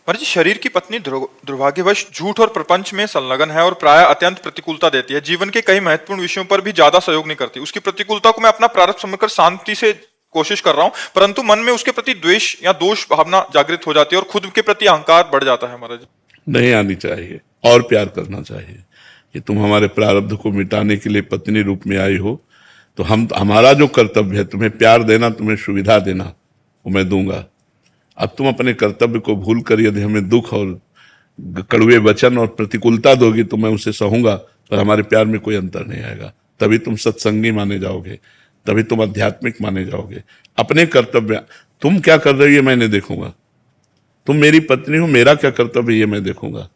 महाराज जी, शरीर की पत्नी दुर्भाग्यवश झूठ और प्रपंच में संलग्न है और प्रायः अत्यंत प्रतिकूलता देती है। जीवन के कई महत्वपूर्ण विषयों पर भी ज्यादा सहयोग नहीं करती। उसकी प्रतिकूलता को मैं अपना प्रारब्ध समझकर शांति से कोशिश कर रहा हूँ, परंतु मन में उसके प्रति द्वेष या दोष भावना जागृत हो जाती है और खुद के प्रति अहंकार बढ़ जाता है। महाराज नहीं आनी चाहिए और प्यार करना चाहिए कि तुम हमारे प्रारब्ध को मिटाने के लिए पत्नी रूप में आई हो, तो हमारा जो कर्तव्य है तुम्हें प्यार देना, तुम्हें सुविधा देना, वो मैं दूंगा। अब तुम अपने कर्तव्य को भूल कर यदि हमें दुख और कड़वे वचन और प्रतिकूलता दोगी तो मैं उसे सहूंगा, पर हमारे प्यार में कोई अंतर नहीं आएगा। तभी तुम सत्संगी माने जाओगे, तभी तुम आध्यात्मिक माने जाओगे। अपने कर्तव्य, तुम क्या कर रही है मैं नहीं देखूंगा, तुम मेरी पत्नी हो, मेरा क्या कर्तव्य ये मैं देखूंगा।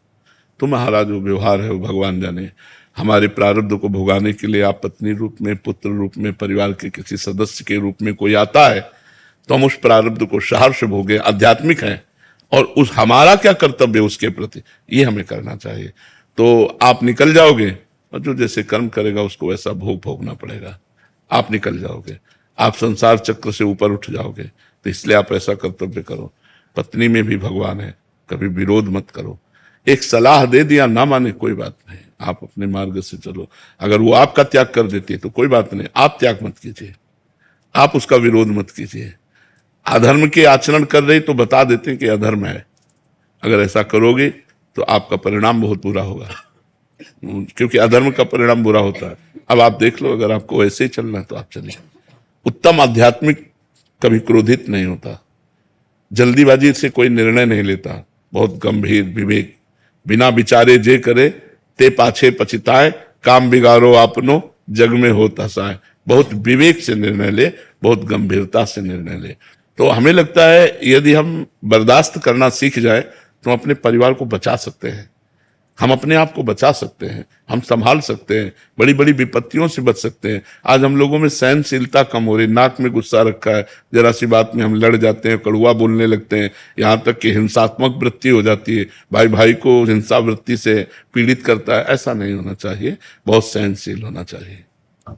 तुम्हारा जो व्यवहार है वो भगवान जाने। हमारे प्रारब्ध को भुगाने के लिए आप पत्नी रूप में, पुत्र रूप में, परिवार के किसी सदस्य के रूप में कोई आता है तो हम उस प्रारब्ध को सहर्ष भोगे, आध्यात्मिक है, और उस हमारा क्या कर्तव्य उसके प्रति ये हमें करना चाहिए। तो आप निकल जाओगे और जो जैसे कर्म करेगा उसको वैसा भोग भोगना पड़ेगा। आप निकल जाओगे, आप संसार चक्र से ऊपर उठ जाओगे। तो इसलिए आप ऐसा कर्तव्य करो। पत्नी में भी भगवान है, कभी विरोध मत करो। एक सलाह दे दिया, ना माने कोई बात नहीं, आप अपने मार्ग से चलो। अगर वो आपका त्याग कर देती है तो कोई बात नहीं, आप त्याग मत कीजिए, आप उसका विरोध मत कीजिए। अधर्म के आचरण कर रही तो बता देते हैं कि अधर्म है, अगर ऐसा करोगे तो आपका परिणाम बहुत बुरा होगा, क्योंकि अधर्म का परिणाम बुरा होता है। अब आप देख लो, अगर आपको ऐसे ही चलना है तो आप चलिए। उत्तम आध्यात्मिक कभी क्रोधित नहीं होता, जल्दीबाजी से कोई निर्णय नहीं लेता, बहुत गंभीर विवेक, बिना विचारे जे करे ते पाछे पछताए, काम बिगाड़ो आपनो जग में होता साय। बहुत विवेक से निर्णय ले, बहुत गंभीरता से निर्णय ले। तो हमें लगता है यदि हम बर्दाश्त करना सीख जाए तो अपने परिवार को बचा सकते हैं, हम अपने आप को बचा सकते हैं, हम संभाल सकते हैं, बड़ी बड़ी विपत्तियों से बच सकते हैं। आज हम लोगों में सहनशीलता कम हो रही, नाक में गुस्सा रखा है, जरा सी बात में हम लड़ जाते हैं, कड़वा बोलने लगते हैं, यहाँ तक कि हिंसात्मक वृत्ति हो जाती है, भाई भाई को हिंसा वृत्ति से पीड़ित करता है। ऐसा नहीं होना चाहिए, बहुत सहनशील होना चाहिए।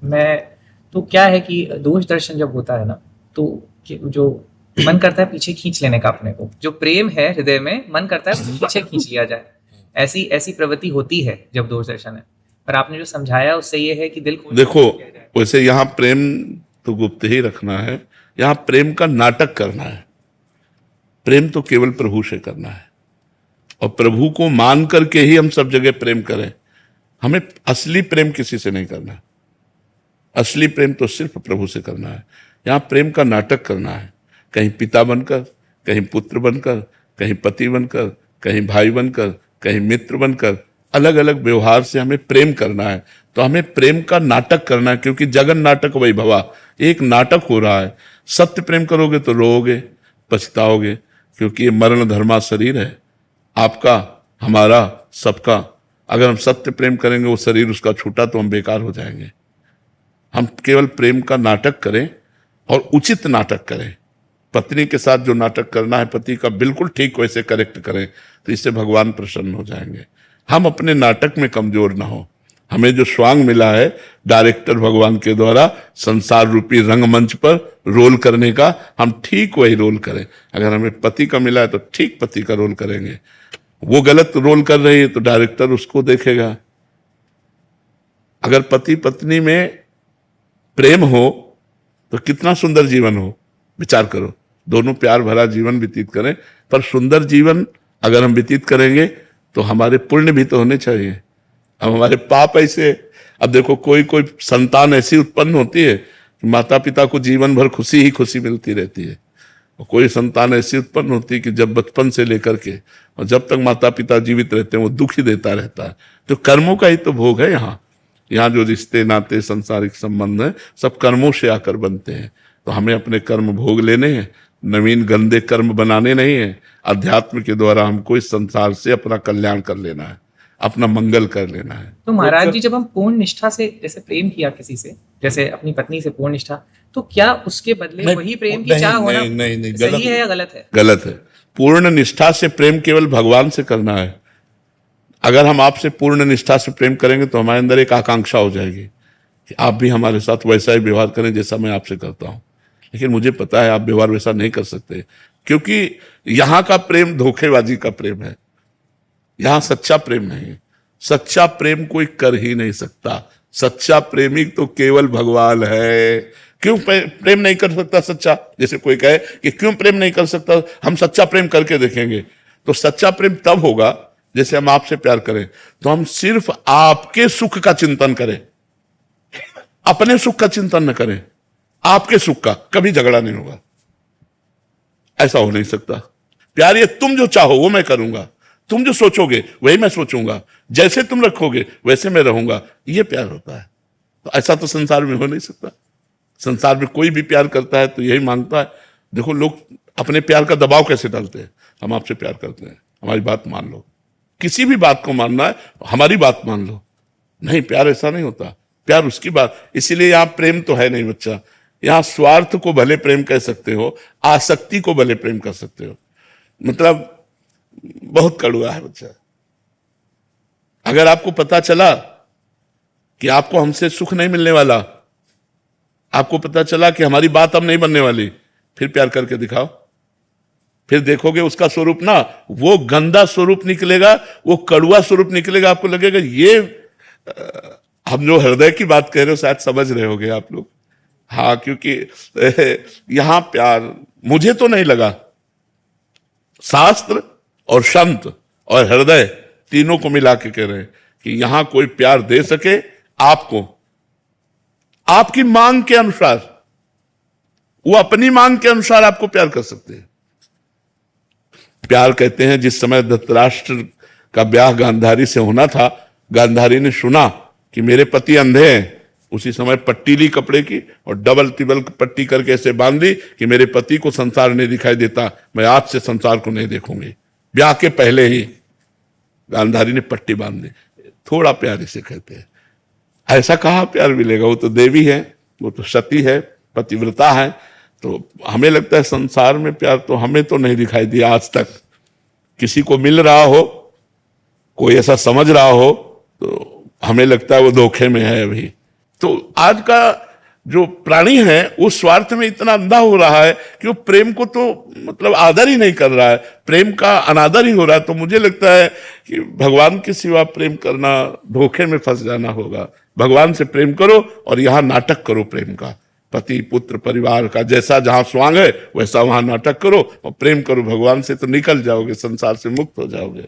मैं तो क्या है कि दोष दर्शन जब होता है ना, तो जो मन करता है पीछे खींच लेने का अपने को, जो प्रेम है हृदय में, मन करता है पीछे खींच लिया जाए। ऐसी ऐसी प्रवृत्ति होती है जब दोष दर्शन है। पर आपने जो समझाया उससे ये है कि दिल को देखो, वैसे यहाँ प्रेम तो गुप्त ही रखना है, यहाँ प्रेम का नाटक करना है। प्रेम तो केवल प्रभु से करना है, और प्रभु को मान करके ही हम सब जगह प्रेम करें। हमें असली प्रेम किसी से नहीं करना है, असली प्रेम तो सिर्फ प्रभु से करना है। यहाँ प्रेम का नाटक करना है, कहीं पिता बनकर, कहीं पुत्र बनकर, कहीं पति बनकर, कहीं भाई बनकर, कहीं मित्र बनकर, अलग अलग व्यवहार से हमें प्रेम करना है। तो हमें प्रेम का नाटक करना है, क्योंकि जगन नाटक वही भवा, एक नाटक हो रहा है। सत्य प्रेम करोगे तो रोओगे, पछताओगे, क्योंकि ये मरण धर्मा शरीर है, आपका, हमारा, सबका। अगर हम सत्य प्रेम करेंगे, वो शरीर उसका छूटा तो हम बेकार हो जाएंगे। हम केवल प्रेम का नाटक करें और उचित नाटक करें। पत्नी के साथ जो नाटक करना है पति का, बिल्कुल ठीक वैसे करेक्ट करें, तो इससे भगवान प्रसन्न हो जाएंगे। हम अपने नाटक में कमजोर ना हो। हमें जो स्वांग मिला है डायरेक्टर भगवान के द्वारा संसार रूपी रंगमंच पर रोल करने का, हम ठीक वही रोल करें। अगर हमें पति का मिला है तो ठीक पति का रोल करेंगे। वो गलत रोल कर रही है तो डायरेक्टर उसको देखेगा। अगर पति पत्नी में प्रेम हो तो कितना सुंदर जीवन हो, विचार करो। दोनों प्यार भरा जीवन व्यतीत करें, पर सुंदर जीवन अगर हम व्यतीत करेंगे तो हमारे पुण्य भी तो होने चाहिए। अब हमारे पाप ऐसे, अब देखो कोई कोई संतान ऐसी उत्पन्न होती है कि माता पिता को जीवन भर खुशी ही खुशी मिलती रहती है, और कोई संतान ऐसी उत्पन्न होती है कि जब बचपन से लेकर के और जब तक माता पिता जीवित रहते हैं वो दुख ही देता रहता है। तो कर्मों का ही तो भोग है। यहाँ जो रिश्ते नाते सांसारिक संबंध है सब कर्मों से आकर बनते हैं। तो हमें अपने कर्म भोग लेने हैं, नवीन गंदे कर्म बनाने नहीं है। अध्यात्म के द्वारा हमको इस संसार से अपना कल्याण कर लेना है, अपना मंगल कर लेना है। तो महाराज जी, जब हम पूर्ण निष्ठा से जैसे प्रेम किया किसी से, जैसे अपनी पत्नी से पूर्ण निष्ठा, तो क्या उसके बदले वही प्रेम की चाह होना नहीं, सही है या गलत है? गलत है। पूर्ण निष्ठा से प्रेम केवल भगवान से करना है। अगर हम आपसे पूर्ण निष्ठा से प्रेम करेंगे तो हमारे अंदर एक आकांक्षा हो जाएगी कि आप भी हमारे साथ वैसा ही व्यवहार करें जैसा मैं आपसे करता हूं। लेकिन मुझे पता है आप व्यवहार वैसा नहीं कर सकते। क्योंकि यहां का प्रेम धोखेबाजी का प्रेम है, यहां सच्चा प्रेम नहीं। सच्चा प्रेम कोई कर ही नहीं सकता। सच्चा प्रेमी तो केवल भगवान है। क्यों प्रेम नहीं कर सकता सच्चा? जैसे कोई कहे कि क्यों प्रेम नहीं कर सकता, हम सच्चा प्रेम करके देखेंगे। तो सच्चा प्रेम तब होगा जैसे हम आपसे प्यार करें तो हम सिर्फ आपके सुख का चिंतन करें, अपने सुख का चिंतन न करें, आपके सुख का। कभी झगड़ा नहीं होगा, ऐसा हो नहीं सकता। प्यार ये तुम जो चाहो वो मैं करूंगा, तुम जो सोचोगे वही मैं सोचूंगा, जैसे तुम रखोगे वैसे मैं रहूंगा, ये प्यार होता है। तो ऐसा तो संसार में हो नहीं सकता। संसार में कोई भी प्यार करता है तो यही मांगता है। देखो लोग अपने प्यार का दबाव कैसे डालते हैं, हम आपसे प्यार करते हैं, हमारी बात मान लो। किसी भी बात को मानना है हमारी बात मान लो। नहीं, प्यार ऐसा नहीं होता। प्यार उसकी बात, इसीलिए यहां प्रेम तो है नहीं बच्चा। यहां स्वार्थ को भले प्रेम कह सकते हो, आसक्ति को भले प्रेम कर सकते हो। मतलब बहुत कड़वा है बच्चा। अगर आपको पता चला कि आपको हमसे सुख नहीं मिलने वाला, आपको पता चला कि हमारी बात अब नहीं बनने वाली, फिर प्यार करके दिखाओ। फिर देखोगे उसका स्वरूप ना वो गंदा स्वरूप निकलेगा, वो कड़वा स्वरूप निकलेगा। आपको लगेगा ये हम जो हृदय की बात कह रहे हो शायद समझ रहे होगे आप लोग। हाँ, क्योंकि यहां प्यार मुझे तो नहीं लगा, शास्त्र और संत और हृदय तीनों को मिला के कह रहे हैं कि यहां कोई प्यार दे सके आपको आपकी मांग के अनुसार। वो अपनी मांग के अनुसार आपको प्यार कर सकते हैं। प्यार कहते हैं जिस समय धृतराष्ट्र का ब्याह गांधारी से होना था, गांधारी ने सुना कि मेरे पति अंधे हैं, उसी समय पट्टी ली कपड़े की और डबल टिबल पट्टी करके ऐसे बांध दी कि मेरे पति को संसार नहीं दिखाई देता, मैं आज से संसार को नहीं देखूंगी। ब्याह के पहले ही गांधारी ने पट्टी बांध दी। थोड़ा प्यार इसे कहते हैं। ऐसा कहाँ प्यार मिलेगा? वो तो देवी है, वो तो सती है, पतिव्रता है। तो हमें लगता है संसार में प्यार तो हमें तो नहीं दिखाई दिया आज तक। किसी को मिल रहा हो, कोई ऐसा समझ रहा हो, तो हमें लगता है वो धोखे में है अभी। तो आज का जो प्राणी है वो स्वार्थ में इतना अंधा हो रहा है कि वो प्रेम को तो मतलब आदर ही नहीं कर रहा है, प्रेम का अनादर ही हो रहा है। तो मुझे लगता है कि भगवान के सिवा प्रेम करना धोखे में फंस जाना होगा। भगवान से प्रेम करो और यहाँ नाटक करो प्रेम का, पति पुत्र परिवार का। जैसा जहां स्वांग है वैसा वहां नाटक करो और प्रेम करो भगवान से, तो निकल जाओगे, संसार से मुक्त हो जाओगे।